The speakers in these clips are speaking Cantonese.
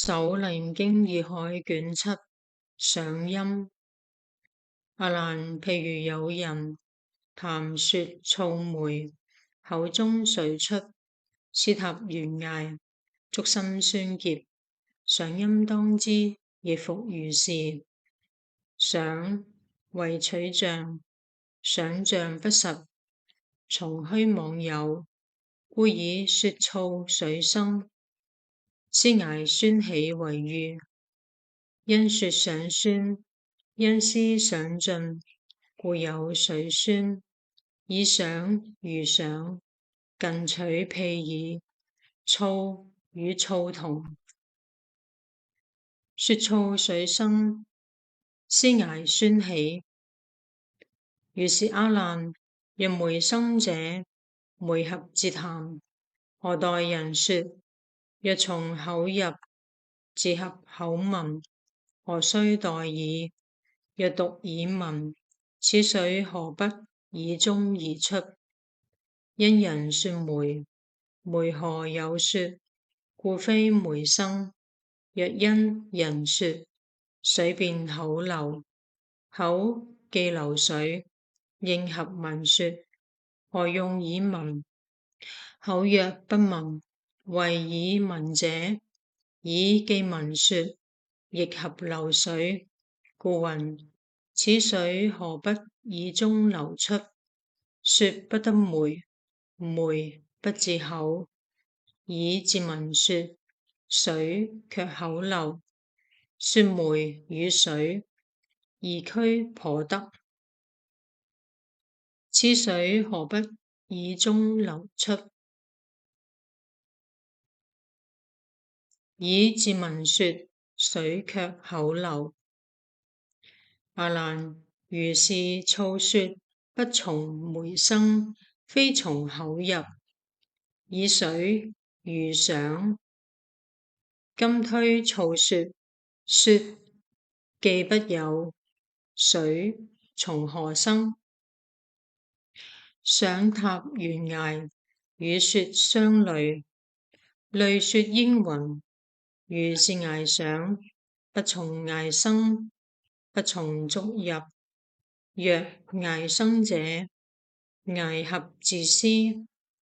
首楞經義海卷七上音。阿難，譬如有人談說醋梅，口中水出，斯塔懸崖，觸心酸澀。上音當知，亦復如是。想為取像，想像不實，從虛妄有，故以說醋水生。斯艾酸起為喻，因說想酸，因思想盡，故有水酸。以想喻想，近取譬擬，醋與醋同。說醋水生，斯艾酸起。如是阿難，若梅生者，梅合節咸，何待人說？若從口入，自合口聞，何須待耳？若獨耳聞，此水何不耳中而出？因人說梅，梅何有說？故非梅生。若因人說，水便口流，口既流水，應合聞說，何用耳聞？口若不聞，為耳聞者，耳既聞說，亦合流水，故云：此水何不耳中流出？說不得梅，梅不至口，耳自聞說，水卻口流。說梅與水，異曲頗得。此水何不耳中流出？耳自聞說，水卻口流。阿難，如是醋說，不從梅生，非從口入，以水喻想。今推醋說，說既不有，水從何生？想塔懸崖，與說相類，類說應云：如是崖想，不從崖生，不從觸入。若崖生者，崖合自思，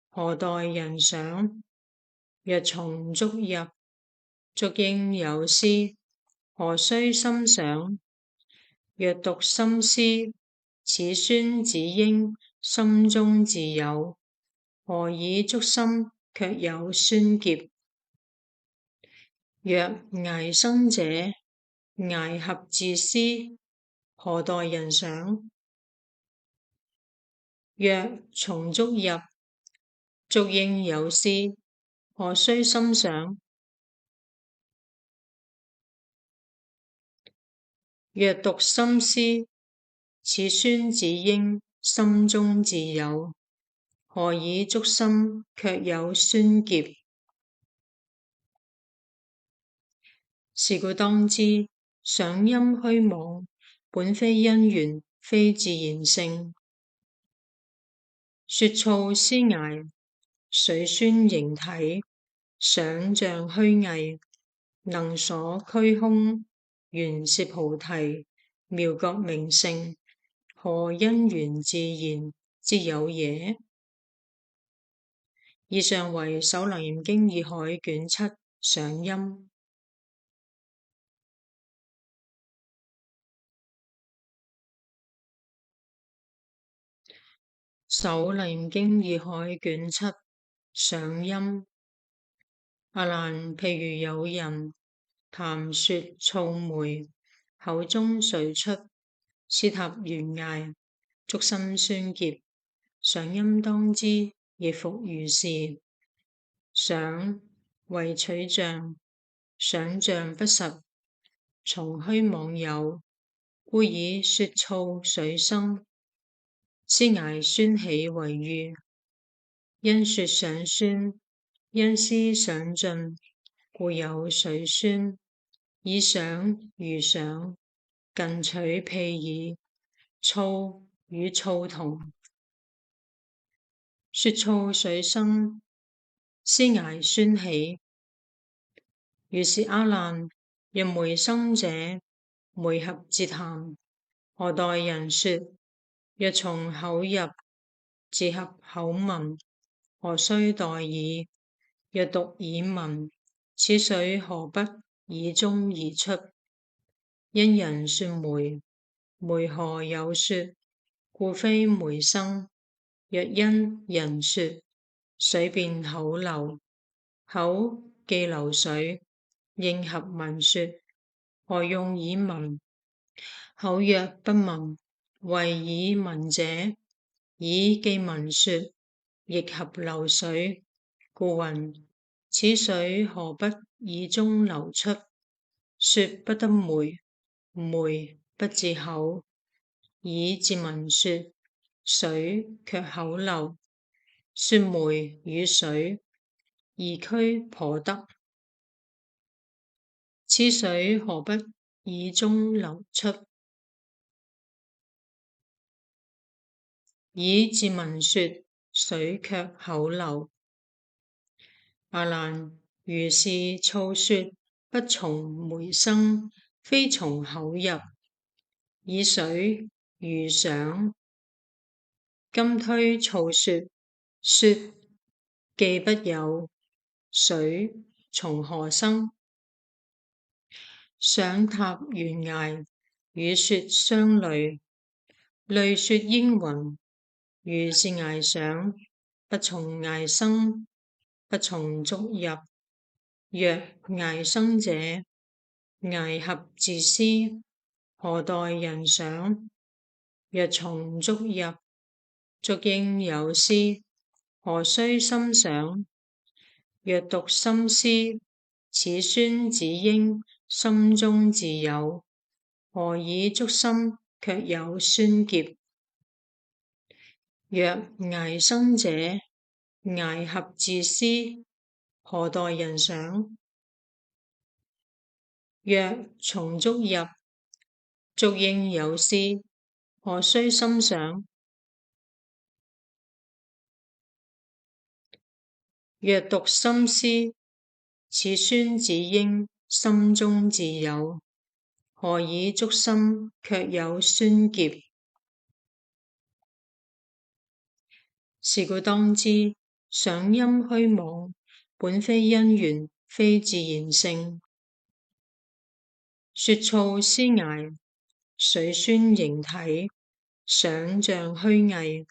何待人想？若從觸入，觸應有思，何須深想？若獨深思，此酸只應心中自有，何以觸心卻有酸澀？若崖生者，崖合自思，何待人想？若從觸入，觸應有思，何須深想？若獨深思，此酸只應心中自有，何以觸心卻有酸澀？是故當知，想音虛妄，本非因緣，非自然性。說醋斯艾，水酸形體，想像虛偽，能所虛空，原是菩提，妙覺明性，何因緣自然之有耶？以上為首楞嚴經義海卷七上音。首楞嚴經義海卷七上音。阿難，譬如有人談說醋梅，口中水出，斯塔懸崖，觸心酸澀。上音當知，亦復如是。想為取像，想像不實，從虛妄有，故以說醋水生。斯艾酸起為喻，因說想酸，因思想盡，故有水酸。以想喻想，近取譬擬，醋與醋同。說醋水生，斯艾酸起。如是阿難，若昧生者，昧合哲函，何待人說？若從口入，自合口聞，何須待耳？若獨耳聞，此水何不耳中而出？因人說昧，昧何有說？故非昧生。若因人說，水便口流，口既流水，應合聞說，何用耳聞？口若不聞，為耳聞者，耳既聞說，亦合流水。故云：此水何不耳中流出？說不得昧，昧不至口，耳自聞說，水卻口流。說昧與水，異曲頗得。此水何不耳中流出？耳自聞說，水卻口流。阿難，如是措說，不從昧生，非從口入。以水喻想，今推措說，說既不有，水從何生？想塔懸崖，與說相類，類說應云：如是崖想，不從崖生，不從觸入。若崖生者，崖合自思，何待人想？若從觸入，觸應有思，何須深想？若獨深思，此孫子應心中自有，何以觸心卻有孫劫？若崖生者，崖合自思，何待人想？若從觸入，觸應有思，何須深想？若獨深思，此孫子應心中自有，何以觸心卻有孫劫？是故當知，想陰虛妄，本非因緣，非自然性。說措斯崖，水宣形體，想像虛偽，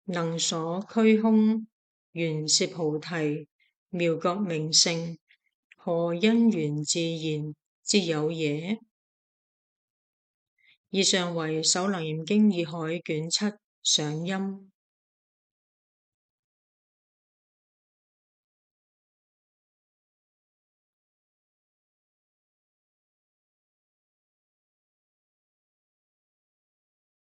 能所虛空，原是菩提，妙覺明性，何因緣自然之有耶？以上為《首楞嚴經義海卷七上陰。